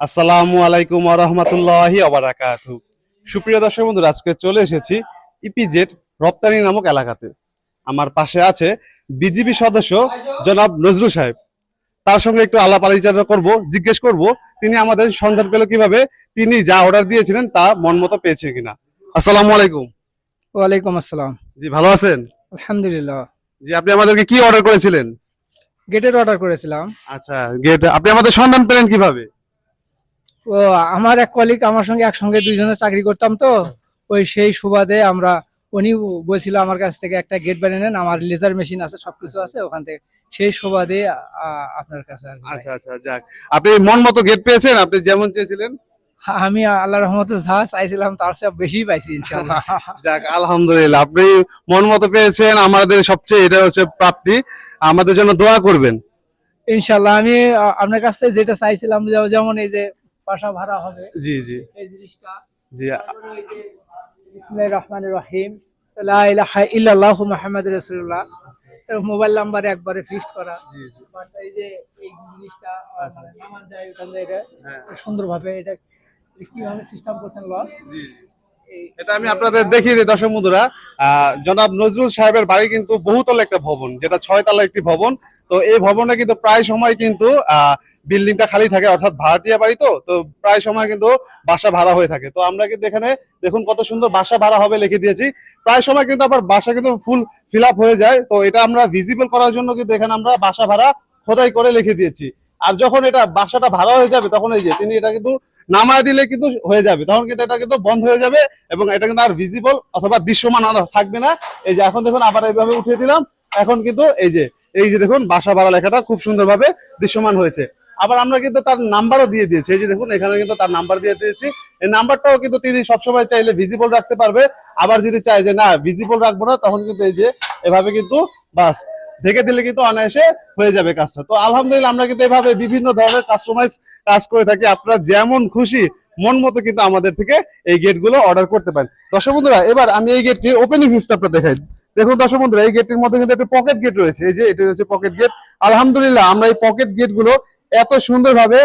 আসসালামু আলাইকুম ওয়া রাহমাতুল্লাহি ওয়া বারাকাতুহু। সুপ্রিয় দর্শক বন্ধুরা, আজকে চলে এসেছি ইপিজেড রপ্তানি নামক এলাকাতে। আমার পাশে আছে বিজিবি সদস্য জনাব নজরুল সাহেব। তার সঙ্গে একটু আলাপ আলোচনা করব, জিজ্ঞেস করব তিনি আমাদের সন্ধান পেল কিভাবে, তিনি যা অর্ডার দিয়েছিলেন তা মন মতো পেয়েছেন কিনা। আসসালামু আলাইকুম। ওয়ালাইকুম আসসালাম। জি, ভালো আছেন? আলহামদুলিল্লাহ। জি, আপনি আমাদেরকে কি অর্ডার করেছিলেন? গেটের অর্ডার করেছিলাম। আচ্ছা, গেট আপনি আমাদের সন্ধান পেলেন কিভাবে? ও, আমার এক কলিগ আমার সঙ্গে একসঙ্গে দুইজনে চাকরি করতাম তো, ওই সেই সুবাদে উনি বলছিল আমার কাছ থেকে একটা গেট বানিয়ে নেন, আমার লেজার মেশিন আছে, সবকিছু আছে ওখান থেকে, সেই সুবাদে আপনার কাছে আর কি আচ্ছা পাইছি। আচ্ছা, যাক, আপনি মন মতো গেট পেয়েছেন, আপনি যেমন চেয়েছিলেন। আমি আল্লাহ রহমতে যা চাইছিলাম তার চেয়ে বেশি পাইছি ইনশাআল্লাহ। যাক, আলহামদুলিল্লাহ, আপনি মন মতো পেয়েছেন, আমাদের সবচেয়ে এটা হচ্ছে প্রাপ্তি। আমাদের জন্য দোয়া করবেন। ইনশাআল্লাহ আমি আপনার কাছ থেকে যেটা চাইছিলাম, যেমন এই যে বাসা ভাড়া হবে, জি জি এই জিনিসটা, জি তারপরে ওই যে বিসমিল্লাহির রহমানির রহিম, লা ইলাহা ইল্লাল্লাহু মুহাম্মাদুর রাসূলুল্লাহ, মোবাইল নাম্বার একবারে ফিক্সড করা, জি জি। বাট এই যে এই জিনিসটা মানে নামান যায় ওখান থেকে হ্যাঁ। সুন্দরভাবে এটা কিভাবে সিস্টেম করছেন জি জি। এই এটা আমি আপনাদের দেখিয়ে দিই দর্শক বন্ধুরা। জনাব নজরুল সাহেবের বাড়ি কিন্তু বহুতল একটা ভবন, যেটা 6 তলা একটি ভবন। তো এই ভবনে কিন্তু প্রায় সময় কিন্তু বিল্ডিংটা খালি থাকে, অর্থাৎ ভাড়াটিয়া বাড়ি। তো প্রায় সময় কিন্তু বাসা ভাড়া হয়ে থাকে। তো আমরা কিন্তু এখানে দেখুন কত সুন্দর বাসা ভাড়া হবে লিখে দিয়েছি। প্রায় সময় কিন্তু আবার বাসা কিন্তু ফুল ফিল আপ হয়ে যায়। তো এটা আমরা ভিজিবল করার জন্য কিন্তু এখানে আমরা বাসা ভাড়া খোদাই করে লিখে দিয়েছি। আর যখন এটা বাসাটা ভাড়া হয়ে যাবে, তখন এই যে তিনি এটা কিন্তু নামায় দিলে কিন্তু হয়ে যাবে, তখন কিন্তু এটা কিন্তু বন্ধ হয়ে যাবে এবং এটা কিন্তু আর ভিজিবল অথবা দৃশ্যমান আর থাকবে না। এই যে এখন দেখুন আবার এইভাবে উঠিয়ে দিলাম, এখন কিন্তু এই যে দেখুন বাসা ভাড়া লেখাটা খুব সুন্দরভাবে দৃশ্যমান হয়েছে। আবার আমরা কিন্তু তার নাম্বারও দিয়ে দিয়েছি, এই যে দেখুন এখানে কিন্তু তার নাম্বার দিয়ে দিয়েছি। এই নাম্বারটাও কিন্তু তিনি সবসময় চাইলে ভিজিবল রাখতে পারবে। আবার যদি চাই যে না ভিজিবল রাখবো না, তখন কিন্তু এই যে এভাবে কিন্তু বাস ঢেকে দিলে কিন্তু অনায়াসে হয়ে যাবে কাজটা। তো আলহামদুলিল্লাহ, আমরা কিন্তু এভাবে বিভিন্ন ধরনের কাস্টমাইজ কাজ করে থাকি। আপনারা যেমন খুশি মন মতো কিন্তু আমাদের থেকে এই গেটগুলো অর্ডার করতে পারেন। দর্শক বন্ধুরা, এবার আমি এই গেটটির ওপেনিং সিস্টেমটা দেখাই। দেখুন দর্শক বন্ধুরা, এই গেটটির মধ্যে কিন্তু একটা পকেট গেট রয়েছে। এই যে এটা হচ্ছে পকেট গেট। আলহামদুলিল্লাহ, আমরা এই পকেট গেট গুলো এত সুন্দরভাবে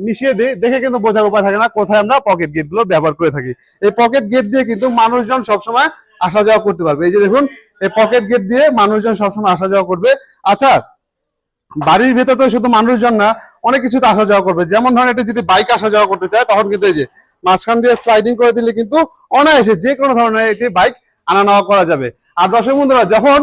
মিশিয়ে দিই, দেখে কিন্তু বোঝার উপায় থাকে না কোথায় আমরা পকেট গেট গুলো ব্যবহার করে থাকি। এই পকেট গেট দিয়ে কিন্তু মানুষজন সবসময় আসা যাওয়া করতে পারবে। এই যে দেখুন, এই পকেট গেট দিয়ে মানুষজন সবসময় আসা যাওয়া করবে। আচ্ছা, বাড়ির ভেতরে তো শুধু মানুষজন না, অনেক কিছুতে আসা যাওয়া করবে। যেমন ধরেন এটা যদি বাইক আসা যাওয়া করতে চায়, তখন কিন্তু এই যে মাঝখান দিয়ে স্লাইডিং করে দিলে কিন্তু অনায়াসে যে কোনো ধরনের একটি বাইক আনা নেওয়া করা যাবে। আর দর্শক বন্ধুরা, যখন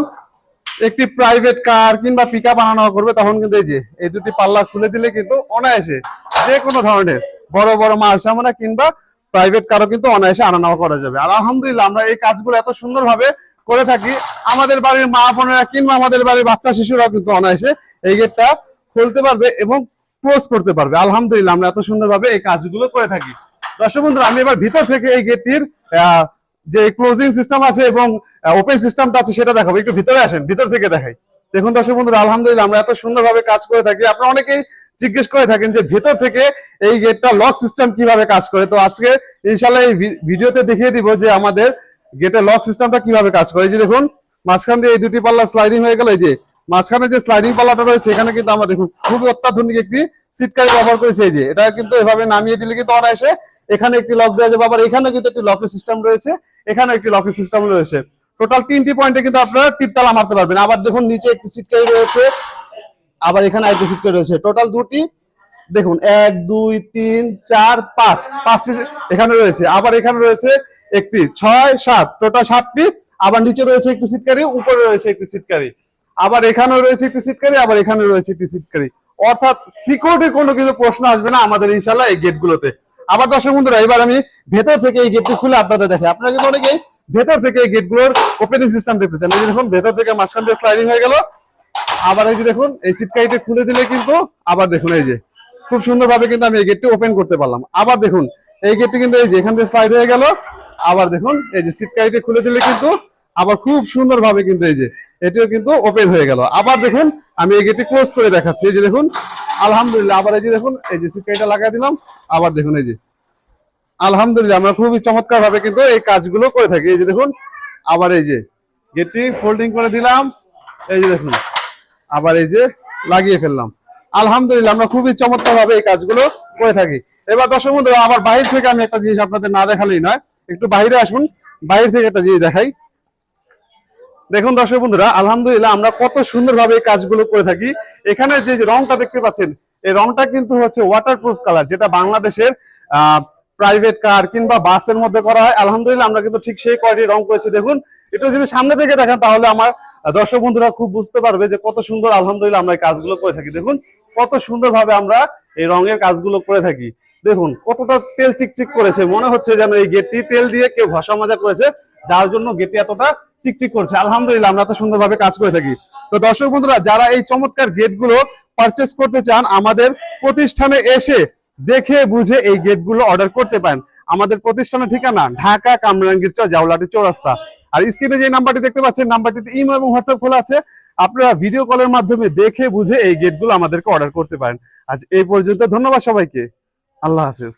একটি প্রাইভেট কার কিংবা পিক আপ আনা নেওয়া করবে, তখন কিন্তু এই দুটি পাল্লা খুলে দিলে কিন্তু অনায়াসে যে কোনো ধরনের বড় বড় মাল সামনা কিংবা প্রাইভেট কারও কিন্তু অনায়াসে আনা নেওয়া করা যাবে। আর আলহামদুলিল্লাহ, আমরা এই কাজগুলো এত সুন্দরভাবে করে থাকি, আমাদের বাড়ির মা বোনেরা কিংবা আমাদের বাড়ির বাচ্চা শিশুরা কিন্তু অনায়াসে এই গেটটা খুলতে পারবে এবং ক্লোজ করতে পারবে। আলহামদুলিল্লাহ, আমরা এত সুন্দরভাবে এই কাজগুলো করে থাকি। দর্শক বন্ধুরা, আমি এবার ভিতর থেকে এই গেটটির যে ক্লোজিং সিস্টেম আছে এবং ওপেন সিস্টেমটা আছে সেটা দেখাবো। একটু ভিতরে আসেন, ভিতর থেকে দেখাই। দেখুন দর্শক বন্ধুরা, আলহামদুলিল্লাহ, আমরা এত সুন্দরভাবে কাজ করে থাকি। আপনারা অনেকেই জিজ্ঞেস করে থাকেন যে ভিতর থেকে এই গেটটা লক সিস্টেম কিভাবে কাজ করে। তো আজকে ইনশাআল্লাহ এই ভিডিওতে দেখিয়ে দিব যে আমাদের গেটের লক সিস্টেমটা কিভাবে কাজ করে। এই যে দেখুন, মাঝখান দিয়ে এই দুটি পাল্লা স্লাইডিং হয়ে গেল। এই যে মাঝখানে যে স্লাইডিং পাল্লাটা রয়েছে, এখানে কিন্তু আমরা দেখুন খুবই অত্যাধুনিক একটি সিটকারি ব্যবহার করেছি। এই যে এটা কিন্তু এভাবে নামিয়ে দিলে কিন্তু অনায়াসে এখানে একটি লক দেওয়া যাবে। আবার এখানে কিন্তু একটি লকের সিস্টেম রয়েছে, এখানে একটি লকের সিস্টেম রয়েছে। টোটাল 3টি পয়েন্টে কিন্তু আপনারা টিপতালা মারতে পারবেন। আবার দেখুন নিচে একটি সিটকারি রয়েছে, আবার এখানে আরেকটি সিটকারি রয়েছে। টোটাল দুটি, দেখুন 1 2 3 4 5 পাঁচটি এখানে রয়েছে। আবার এখানে রয়েছে একটি 6 7, টোটাল 7টি। আবার নিচে রয়েছে একটি সিটকারি, উপরে রয়েছে একটি সিটকারি, আবার এখানেও রয়েছে একটি সিটকারি, আবার এখানে রয়েছে একটি সিটকারি। অর্থাৎ সিকিউরিটির কোনো কিন্তু প্রশ্ন আসবে না আমাদের ইনশাআল্লাহ এই গেটগুলোতে। আবার দর্শক বন্ধুরা, এবার আমি ভেতর থেকে এই গেটটি খুলে আপনাদের দেখাই। আপনারা কিন্তু অনেকেই ভেতর থেকে এই গেটগুলোর ওপেনিং সিস্টেম দেখতে চান। এই যে দেখুন, ভেতর থেকে মাঝখান দিয়ে স্লাইডিং হয়ে গেল। আবার এই যে দেখুন, এই সিটকারিটা খুলে দিলে কিন্তু আবার দেখুন এই যে খুব সুন্দরভাবে কিন্তু আমি এই গেটটি ওপেন করতে পারলাম। আবার দেখুন, এই গেটটি কিন্তু এই যে এখান থেকে স্লাইড হয়ে গেল। আবার দেখুন, এই যে সিটকারিটা খুলে দিলে কিন্তু আবার খুব সুন্দরভাবে কিন্তু এই যে এটিও কিন্তু ওপেন হয়ে গেল। আবার দেখুন, আমি এই গেটটি ক্লোজ করে দেখাচ্ছি। এই যে দেখুন, আলহামদুলিল্লাহ, আবার এই যে দেখুন, এই যে সিটকারিটা লাগাই দিলাম। আবার দেখুন এই যে আলহামদুলিল্লাহ, আমরা খুবই চমৎকার ভাবে কিন্তু এই কাজগুলো করে থাকি। এই যে দেখুন, আবার এই যে গেটটি ফোল্ডিং করে দিলাম। এই যে দেখুন, আবার এই যে লাগিয়ে ফেললাম। আলহামদুলিল্লাহ, আমরা খুবই চমৎকার ভাবে এই কাজগুলো করে থাকি। এবার দর্শক বন্ধুরা আবার বাহির থেকে আমি একটা জিনিস আপনাদের না দেখালেই নয়, একটু বাইরে আসুন, বাইরে থেকে একটা জিনিস দেখাই। দেখুন দর্শক বন্ধুরা, আলহামদুলিল্লাহ আমরা কত সুন্দরভাবে এই কাজগুলো করে থাকি। এখানে যে যে রংটা দেখতে পাচ্ছেন, এই রংটা কিন্তু হচ্ছে ওয়াটারপ্রুফ কালার, যেটা বাংলাদেশের প্রাইভেট কার কিংবা বাসের মধ্যে করা হয়। আলহামদুলিল্লাহ আমরা কিন্তু ঠিক সেই কোয়ালিটির রং করেছি। দেখুন, এটা যদি সামনে থেকে দেখেন তাহলে আমার দর্শক বন্ধুরা খুব বুঝতে পারবে যে কত সুন্দর আলহামদুলিল্লাহ আমরা এই কাজগুলো করে থাকি। দেখুন কত সুন্দরভাবে আমরা এই রঙের কাজগুলো করে থাকি। দেখুন কতটা তেল চিকচিক করেছে, মনে হচ্ছে যেন এই গেটটি তেল দিয়ে কেউ ঘষা মাজা করেছে, যার জন্য গেটটি এতটা চিকচিক করছে। আলহামদুলিল্লাহ আমরা এত সুন্দরভাবে কাজ করে থাকি। তো দর্শক বন্ধুরা, যারা এই চমৎকার গেটগুলো পারচেস করতে চান, আমাদের প্রতিষ্ঠানে এসে দেখে বুঝে এই গেটগুলো অর্ডার করতে পারেন। আমাদের প্রতিষ্ঠানের ঠিকানা ঢাকা কামরাঙ্গীর চর, জাউলাটি চৌরাস্তা। আর স্ক্রিনে যে নাম্বারটি দেখতে পাচ্ছেন, নাম্বারটিতে ইমো এবং হোয়াটসঅ্যাপ খোলা আছে। আপনারা ভিডিও কলের মাধ্যমে দেখে বুঝে এই গেটগুলো আমাদেরকে অর্ডার করতে পারেন। আজ এই পর্যন্ত, ধন্যবাদ সবাইকে, আল্লাহ হাফেজ।